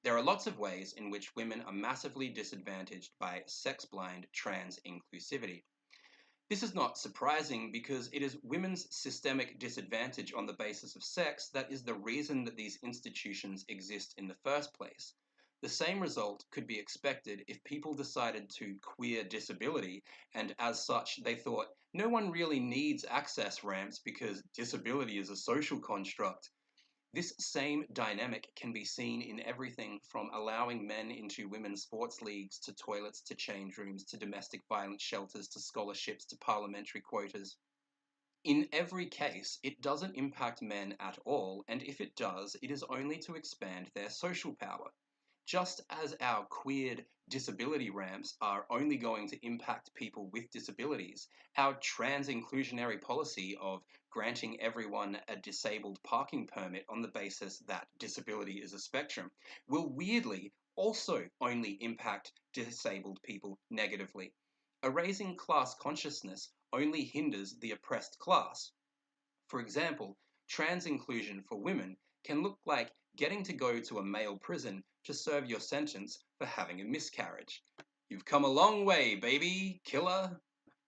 There are lots of ways in which women are massively disadvantaged by sex-blind trans inclusivity. This is not surprising because it is women's systemic disadvantage on the basis of sex that is the reason that these institutions exist in the first place. The same result could be expected if people decided to queer disability, and as such they thought no one really needs access ramps because disability is a social construct. This same dynamic can be seen in everything from allowing men into women's sports leagues, to toilets, to change rooms, to domestic violence shelters, to scholarships, to parliamentary quotas. In every case, it doesn't impact men at all, and if it does, it is only to expand their social power. Just as our queered disability ramps are only going to impact people with disabilities, our trans inclusionary policy of granting everyone a disabled parking permit on the basis that disability is a spectrum will weirdly also only impact disabled people negatively. Erasing class consciousness only hinders the oppressed class. For example, trans inclusion for women can look like getting to go to a male prison to serve your sentence for having a miscarriage. You've come a long way, baby, killer.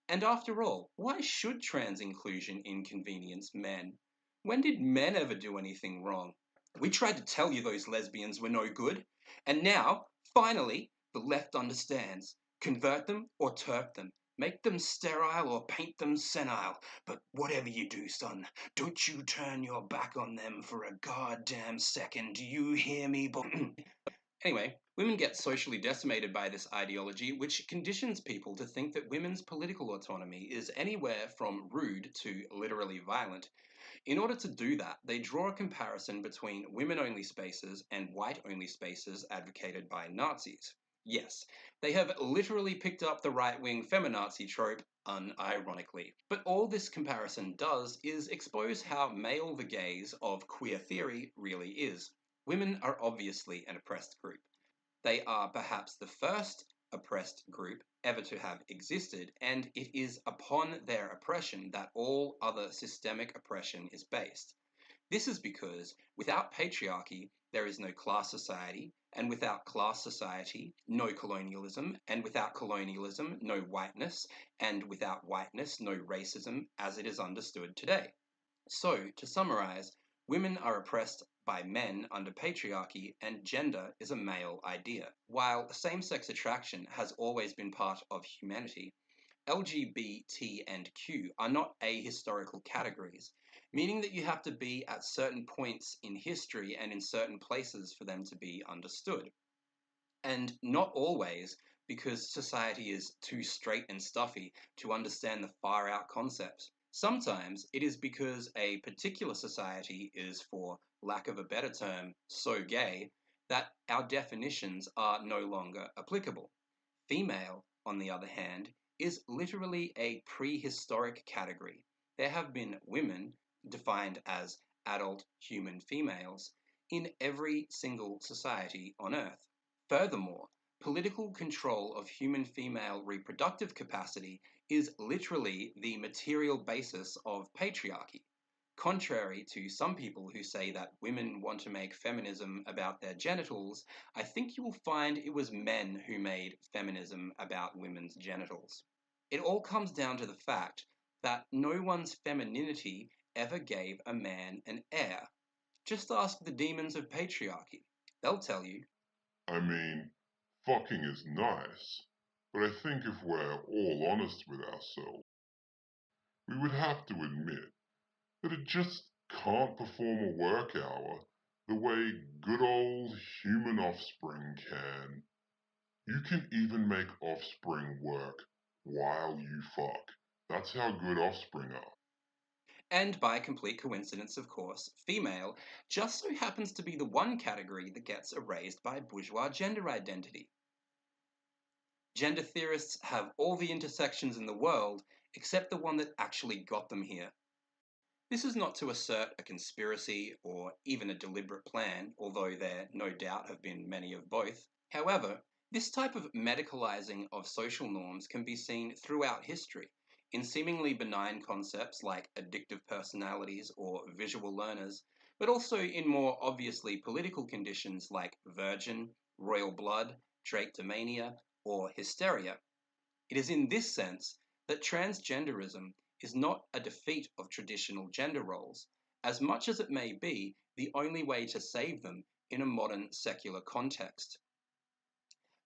And after all, why should trans inclusion inconvenience men? When did men ever do anything wrong? We tried to tell you those lesbians were no good, and now, finally, the left understands. Convert them or turf them. Make them sterile or paint them senile. But whatever you do, son, don't you turn your back on them for a goddamn second. Do you hear me, boy? Anyway, women get socially decimated by this ideology, which conditions people to think that women's political autonomy is anywhere from rude to literally violent. In order to do that, they draw a comparison between women-only spaces and white-only spaces advocated by Nazis. Yes, they have literally picked up the right-wing feminazi trope, unironically. But all this comparison does is expose how male the gaze of queer theory really is. Women are obviously an oppressed group. They are perhaps the first oppressed group ever to have existed, and it is upon their oppression that all other systemic oppression is based. This is because without patriarchy, there is no class society, and without class society, no colonialism, and without colonialism, no whiteness, and without whiteness, no racism as it is understood today. So, to summarize, women are oppressed by men under patriarchy, and gender is a male idea. While same-sex attraction has always been part of humanity, LGBT and Q are not ahistorical categories, meaning that you have to be at certain points in history and in certain places for them to be understood. And not always because society is too straight and stuffy to understand the far-out concepts. Sometimes it is because a particular society is, for lack of a better term, so gay that our definitions are no longer applicable. Female, on the other hand, is literally a prehistoric category. There have been women, defined as adult human females, in every single society on Earth. Furthermore, political control of human female reproductive capacity is literally the material basis of patriarchy. Contrary to some people who say that women want to make feminism about their genitals, I think you will find it was men who made feminism about women's genitals. It all comes down to the fact that no one's femininity ever gave a man an heir. Just ask the demons of patriarchy. They'll tell you. I mean, fucking is nice, but I think if we're all honest with ourselves, we would have to admit that it just can't perform a work hour the way good old human offspring can. You can even make offspring work while you fuck. That's how good offspring are. And by complete coincidence, of course, female just so happens to be the one category that gets erased by bourgeois gender identity. Gender theorists have all the intersections in the world except the one that actually got them here. This is not to assert a conspiracy or even a deliberate plan, although there no doubt have been many of both. However, this type of medicalizing of social norms can be seen throughout history, in seemingly benign concepts like addictive personalities or visual learners, but also in more obviously political conditions like virgin, royal blood, drapetomania, or hysteria. It is in this sense that transgenderism is not a defeat of traditional gender roles, as much as it may be the only way to save them in a modern secular context.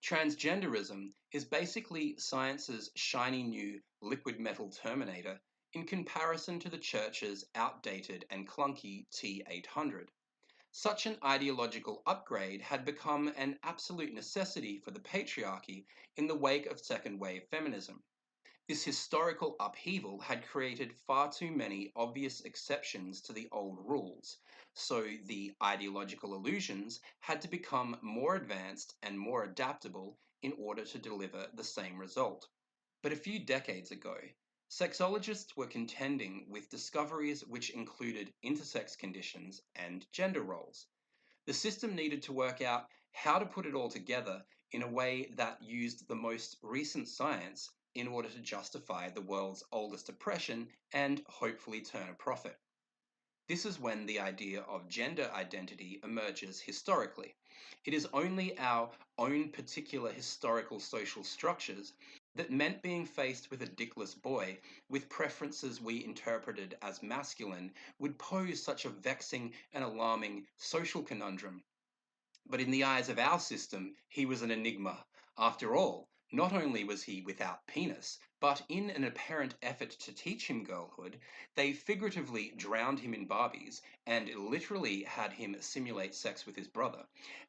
Transgenderism is basically science's shiny new liquid metal terminator in comparison to the church's outdated and clunky T800. Such an ideological upgrade had become an absolute necessity for the patriarchy in the wake of second wave feminism. This historical upheaval had created far too many obvious exceptions to the old rules, so the ideological illusions had to become more advanced and more adaptable in order to deliver the same result. But a few decades ago, sexologists were contending with discoveries which included intersex conditions and gender roles. The system needed to work out how to put it all together in a way that used the most recent science in order to justify the world's oldest oppression and hopefully turn a profit. This is when the idea of gender identity emerges historically. It is only our own particular historical social structures that meant being faced with a dickless boy with preferences we interpreted as masculine would pose such a vexing and alarming social conundrum. But in the eyes of our system, he was an enigma. After all, not only was he without penis, but in an apparent effort to teach him girlhood, they figuratively drowned him in Barbies and literally had him simulate sex with his brother.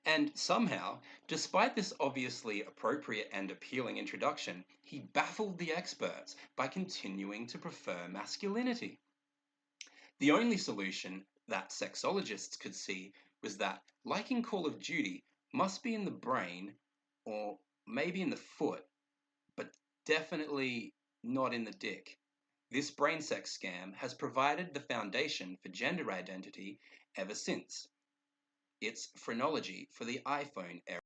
And somehow, despite this obviously appropriate and appealing introduction, he baffled the experts by continuing to prefer masculinity. The only solution that sexologists could see was that, like in Call of Duty, must be in the brain or maybe in the foot, but definitely not in the dick. This brain sex scam has provided the foundation for gender identity ever since. It's phrenology for the iPhone era.